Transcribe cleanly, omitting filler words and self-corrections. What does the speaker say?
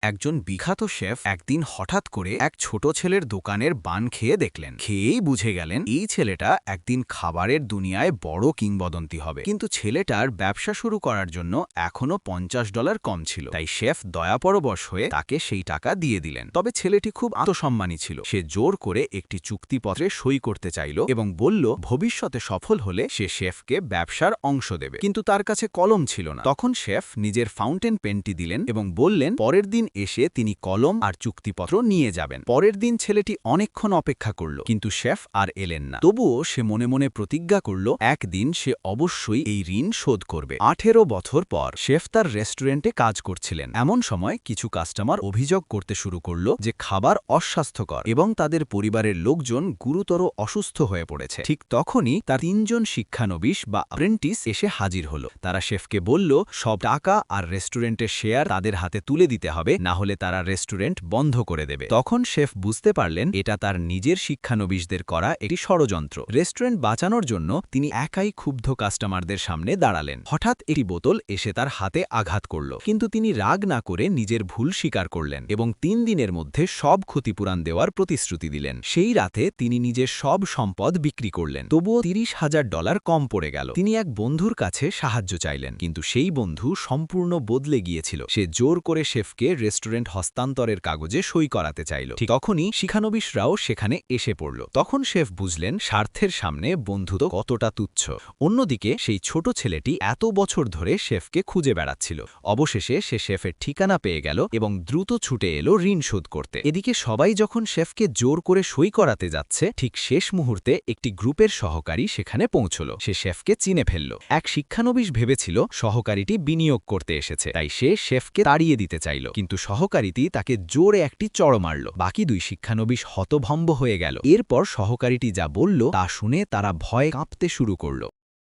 একজন বিখ্যাত শেফ একদিন হঠাৎ করে এক ছোট ছেলের দোকানের বান খেয়ে দেখলেন। খেয়েই বুঝে গেলেন এই ছেলেটা একদিন খাবারের দুনিয়ায় বড় কিংবদন্তি হবে। কিন্তু ছেলেটার ব্যবসা শুরু করার জন্য এখনো $50 কম ছিল। তাই শেফ দয়াপরবশ হয়ে তাকে সেই টাকা দিয়ে দিলেন। তবে ছেলেটি খুব আত্মসম্মানী ছিল। সে জোর করে একটি চুক্তিপত্রে সই করতে চাইল এবং বলল ভবিষ্যতে সফল হলে সে শেফকে ব্যবসার অংশ দেবে। কিন্তু তার কাছে কলম ছিল না। তখন শেফ নিজের ফাউন্টেন পেনটি দিলেন এবং বললেন পরের দিন এসে তিনি কলম আর চুক্তিপত্র নিয়ে যাবেন। পরের দিন ছেলেটি অনেকক্ষণ অপেক্ষা করল, কিন্তু শেফ আর এলেন না। তবুও সে মনে মনে প্রতিজ্ঞা করল একদিন সে অবশ্যই এই ঋণ শোধ করবে। 18 বছর পর শেফ তার রেস্টুরেন্টে কাজ করছিলেন। এমন সময় কিছু কাস্টমার অভিযোগ করতে শুরু করল যে খাবার অস্বাস্থ্যকর এবং তাদের পরিবারের লোকজন গুরুতর অসুস্থ হয়ে পড়েছে। ঠিক তখনই তার 3 জন শিক্ষানবিশ বা অ্যাপ্রেন্টিস এসে হাজির হল। তারা শেফকে বলল সব টাকা আর রেস্টুরেন্টের শেয়ার তাদের হাতে তুলে দিতে হবে, না হলে তারা রেস্টুরেন্ট বন্ধ করে দেবে। তখন শেফ বুঝতে পারলেন এটা তার নিজের শিক্ষানবিশদের করা একটি ষড়যন্ত্র। রেস্টুরেন্ট বাঁচানোর জন্য তিনি একাই ক্ষুব্ধ কাস্টমারদের সামনে দাঁড়ালেন। হঠাৎ একটি বোতল এসে তার হাতে আঘাত করল, কিন্তু তিনি রাগ না করে নিজের ভুল স্বীকার করলেন এবং 3 দিনের মধ্যে সব ক্ষতিপূরণ দেওয়ার প্রতিশ্রুতি দিলেন। সেই রাতে তিনি নিজের সব সম্পদ বিক্রি করলেন। তবুও $30,000 কম পড়ে গেল। তিনি এক বন্ধুর কাছে সাহায্য চাইলেন, কিন্তু সেই বন্ধু সম্পূর্ণ বদলে গিয়েছিল। সে জোর করে শেফকে রেস্টুরেন্ট হস্তান্তরের কাগজে সই করাতে চাইল। ঠিক তখনই শিক্ষানবিশরাও সেখানে এসে পড়ল। তখন শেফ বুঝলেন স্বার্থের সামনে বন্ধুত্ব কতটা তুচ্ছ। অন্যদিকে সেই ছোট ছেলেটি এত বছর ধরে শেফকে খুঁজে বেড়াচ্ছিল। অবশেষে সে শেফের ঠিকানা পেয়ে গেল এবং দ্রুত ছুটে এলো ঋণ শোধ করতে। এদিকে সবাই যখন শেফকে জোর করে সই করাতে যাচ্ছে, ঠিক শেষ মুহূর্তে একটি গ্রুপের সহকারী সেখানে পৌঁছল। সে শেফকে চিনে ফেলল। এক শিক্ষানবিশ ভেবেছিল সহকারীটি বিনিয়োগ করতে এসেছে, তাই সে শেফকে তাড়িয়ে দিতে চাইল, কিন্তু সহকারীটি তাকে জোরে একটি চড় মারল। বাকি 2 শিক্ষানবিশ হতভম্ব হয়ে গেল। এরপর সহকারীটি যা বলল তা শুনে তারা ভয়ে কাঁপতে শুরু করল।